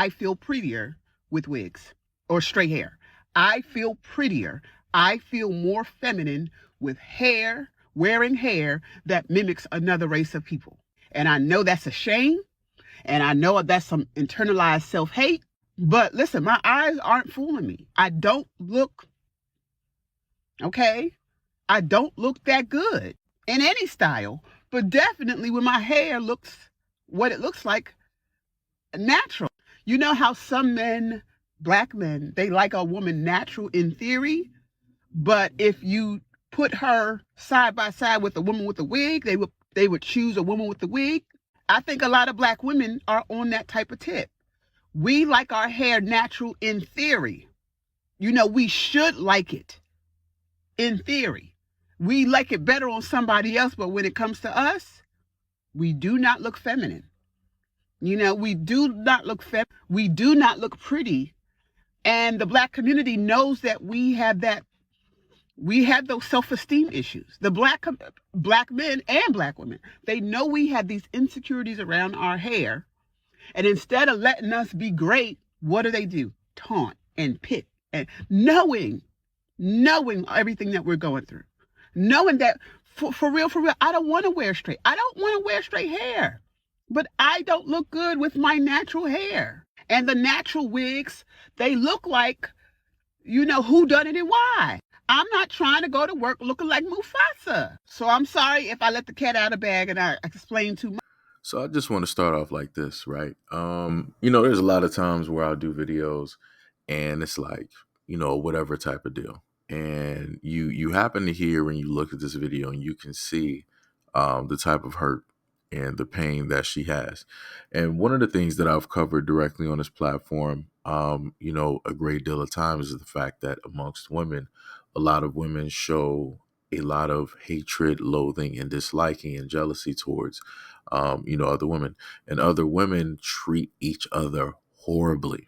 I feel prettier with wigs or straight hair. I feel prettier. I feel more feminine with hair, wearing hair that mimics another race of people. And I know that's a shame. And I know that's some internalized self-hate. But listen, my eyes aren't fooling me. I don't look, okay? I don't look that good in any style. But definitely when my hair looks what it looks like, natural. You know how some men, black men, they like a woman natural in theory, but if you put her side by side with a woman with a wig, they would choose a woman with a wig. I think a lot of black women are on that type of tip. We like our hair natural in theory. We should like it in theory. We like it better on somebody else, but when it comes to us, we do not look feminine. We do not look we do not look pretty. And the black community knows that we have those self-esteem issues. The black men and black women, they know we have these insecurities around our hair. And instead of letting us be great, what do? Taunt and pick, and knowing everything that we're going through. Knowing that for real, I don't want to wear straight. I don't want to wear straight hair. But I don't look good with my natural hair. And the natural wigs, they look like, who done it and why. I'm not trying to go to work looking like Mufasa. So I'm sorry if I let the cat out of the bag and I explained too much. So I just want to start off like this, right? There's a lot of times where I'll do videos and it's like, whatever type of deal. And you happen to hear when you look at this video and you can see the type of hurt and the pain that she has. And one of the things that I've covered directly on this platform, a great deal of times is the fact that amongst women, a lot of women show a lot of hatred, loathing, and disliking and jealousy towards, other women. And other women treat each other horribly.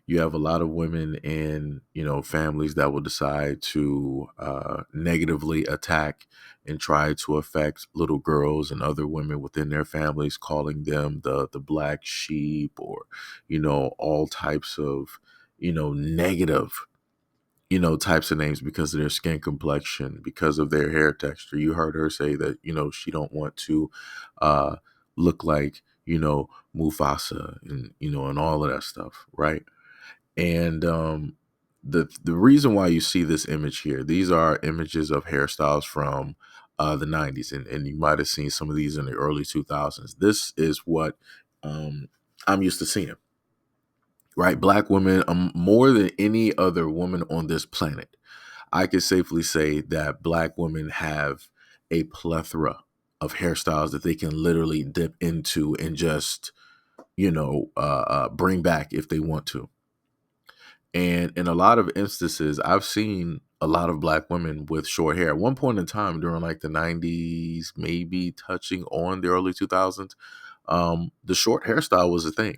You have a lot of women in, families that will decide to negatively attack and try to affect little girls and other women within their families, calling them the black sheep or, all types of, negative, types of names because of their skin complexion, because of their hair texture. You heard her say that, she don't want to look like, Mufasa and all of that stuff, right? And the reason why you see this image here, these are images of hairstyles from the 90s, and you might have seen some of these in the early 2000s. This is what I'm used to seeing, right? Black women, more than any other woman on this planet, I could safely say that black women have a plethora of hairstyles that they can literally dip into and just, bring back if they want to. And in a lot of instances, I've seen a lot of black women with short hair. At one point in time during like the 90s, maybe touching on the early 2000s, the short hairstyle was a thing.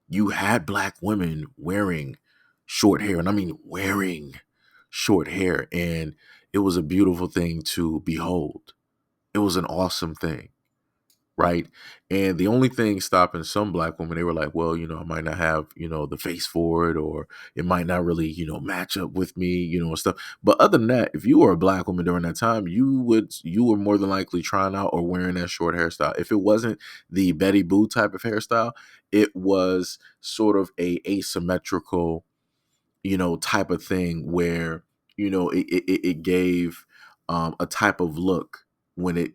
You had black women wearing short hair, and I mean wearing short hair, and it was a beautiful thing to behold. It was an awesome thing. Right. And the only thing stopping some black women, they were like, well, I might not have, the face for it, or it might not really, match up with me, and stuff. But other than that, if you were a black woman during that time, you were more than likely trying out or wearing that short hairstyle. If it wasn't the Betty Boo type of hairstyle, it was sort of a asymmetrical, type of thing where, it gave a type of look when it,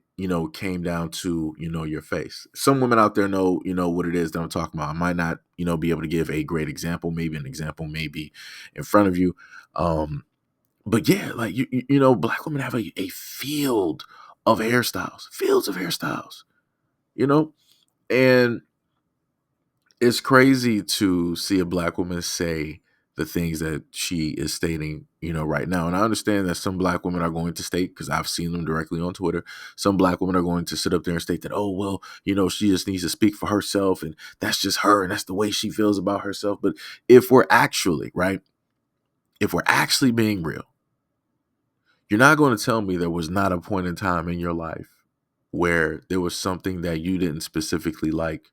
came down to, your face. Some women out there know, what it is that I'm talking about. I might not, be able to give a great example, maybe an example, maybe in front of you. But yeah, like, black women have a field of hairstyles, and it's crazy to see a black woman say the things that she is stating, right now. And I understand that some black women are going to state, because I've seen them directly on Twitter, some black women are going to sit up there and state that, oh, well, she just needs to speak for herself, and that's just her, and that's the way she feels about herself. But if we're actually, right, if we're actually being real, you're not going to tell me there was not a point in time in your life where there was something that you didn't specifically like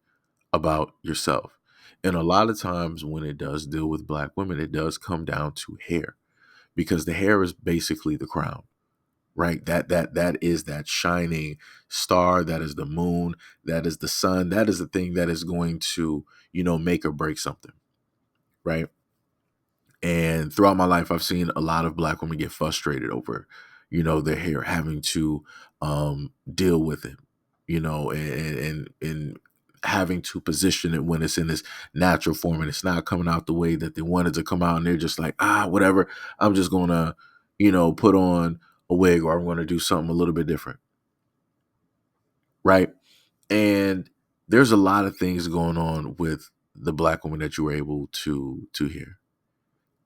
about yourself. And a lot of times when it does deal with black women, it does come down to hair, because the hair is basically the crown, right? That is that shining star, that is the moon, that is the sun, that is the thing that is going to, make or break something, right? And throughout my life, I've seen a lot of black women get frustrated over, their hair, having to deal with it, and having to position it when it's in this natural form and it's not coming out the way that they wanted to come out. And they're just like, whatever, I'm just gonna, put on a wig, or I'm gonna do something a little bit different. Right. And there's a lot of things going on with the black woman that you were able to hear.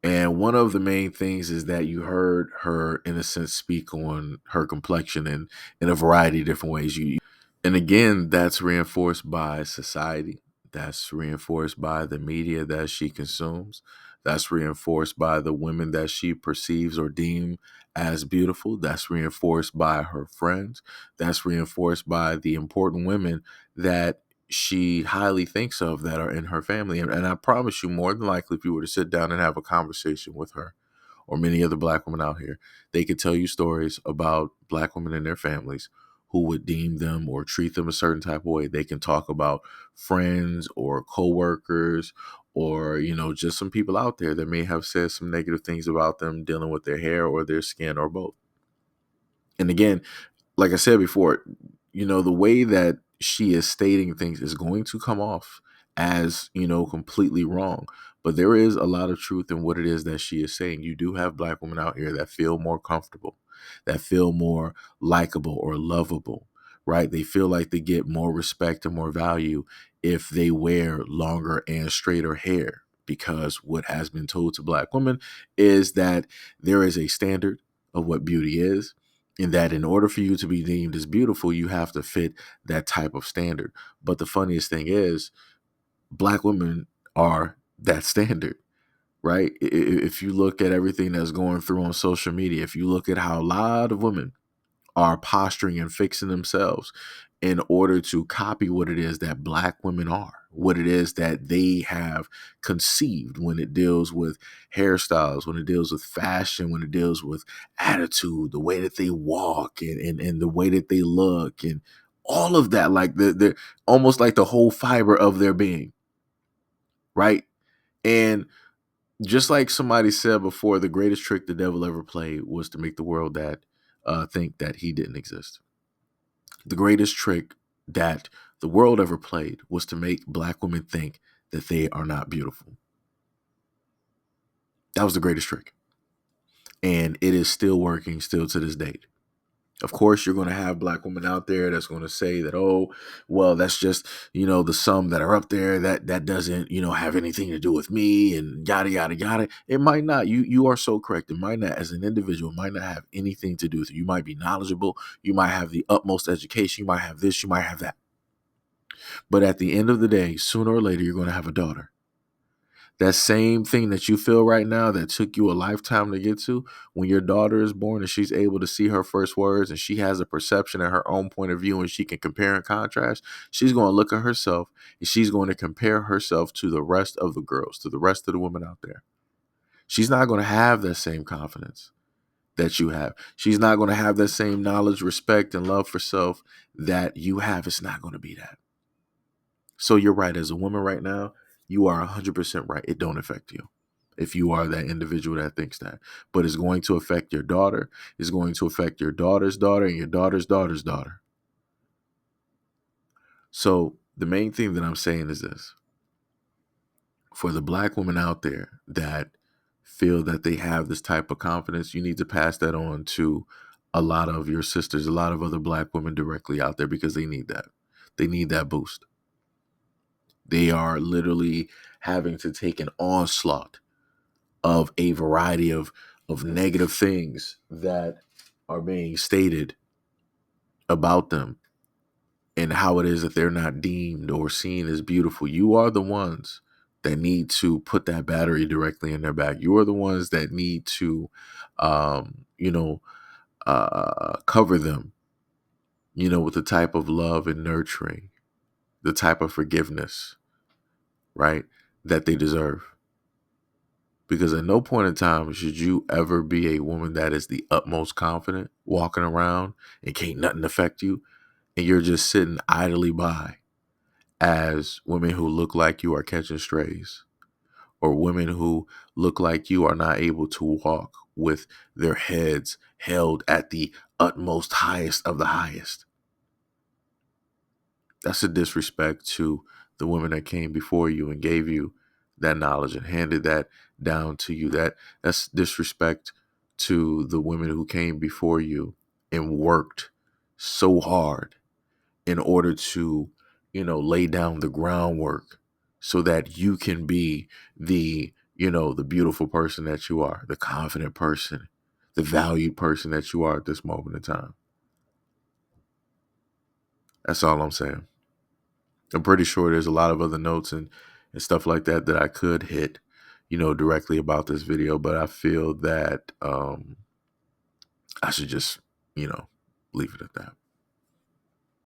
And one of the main things is that you heard her, in a sense, speak on her complexion in a variety of different ways. And again, that's reinforced by society. That's reinforced by the media that she consumes. That's reinforced by the women that she perceives or deem as beautiful. That's reinforced by her friends. That's reinforced by the important women that she highly thinks of that are in her family. And I promise you, more than likely, if you were to sit down and have a conversation with her, or many other black women out here, they could tell you stories about black women and their families who would deem them or treat them a certain type of way. They can talk about friends or coworkers, or, just some people out there that may have said some negative things about them dealing with their hair or their skin, or both. And again, like I said before, the way that she is stating things is going to come off as, completely wrong. But there is a lot of truth in what it is that she is saying. You do have black women out here that feel more comfortable, that feel more likable or lovable, right? They feel like they get more respect and more value if they wear longer and straighter hair. Because what has been told to black women is that there is a standard of what beauty is, and that in order for you to be deemed as beautiful, you have to fit that type of standard. But the funniest thing is, black women are that standard, right? If you look at everything that's going through on social media, if you look at how a lot of women are posturing and fixing themselves in order to copy what it is that black women are, what it is that they have conceived when it deals with hairstyles, when it deals with fashion, when it deals with attitude, the way that they walk, and the way that they look, and all of that, like the almost like the whole fiber of their being, right? And just like somebody said before, the greatest trick the devil ever played was to make the world that think that he didn't exist. The greatest trick that the world ever played was to make black women think that they are not beautiful. That was the greatest trick. And it is still working, still to this date. Of course, you're going to have black women out there that's going to say that, oh, well, that's just, the some that are up there that doesn't, have anything to do with me, and yada, yada, yada. It might not. You are so correct. It might not, as an individual, might not have anything to do with you. You might be knowledgeable. You might have the utmost education. You might have this. You might have that. But at the end of the day, sooner or later, you're going to have a daughter. That same thing that you feel right now that took you a lifetime to get to, when your daughter is born and she's able to see her first words and she has a perception and her own point of view and she can compare and contrast, she's going to look at herself and she's going to compare herself to the rest of the girls, to the rest of the women out there. She's not going to have that same confidence that you have. She's not going to have that same knowledge, respect, and love for self that you have. It's not going to be that. So you're right. As a woman right now, you are 100% right. It don't affect you if you are that individual that thinks that. But it's going to affect your daughter. It's going to affect your daughter's daughter and your daughter's daughter's daughter. So the main thing that I'm saying is this. For the black women out there that feel that they have this type of confidence, you need to pass that on to a lot of your sisters, a lot of other black women directly out there, because they need that. They need that boost. They are literally having to take an onslaught of a variety of negative things that are being stated about them, and how it is that they're not deemed or seen as beautiful. You are the ones that need to put that battery directly in their back. You are the ones that need to, cover them, with the type of love and nurturing, the type of forgiveness, right, that they deserve. Because at no point in time should you ever be a woman that is the utmost confident, walking around and can't nothing affect you, and you're just sitting idly by as women who look like you are catching strays, or women who look like you are not able to walk with their heads held at the utmost highest of the highest. That's a disrespect to the women that came before you and gave you that knowledge and handed that down to you. That's disrespect to the women who came before you and worked so hard in order to, lay down the groundwork so that you can be the beautiful person that you are, the confident person, the valued person that you are at this moment in time. That's all I'm saying. I'm pretty sure there's a lot of other notes and stuff like that I could hit, directly about this video, but I feel that I should just, leave it at that.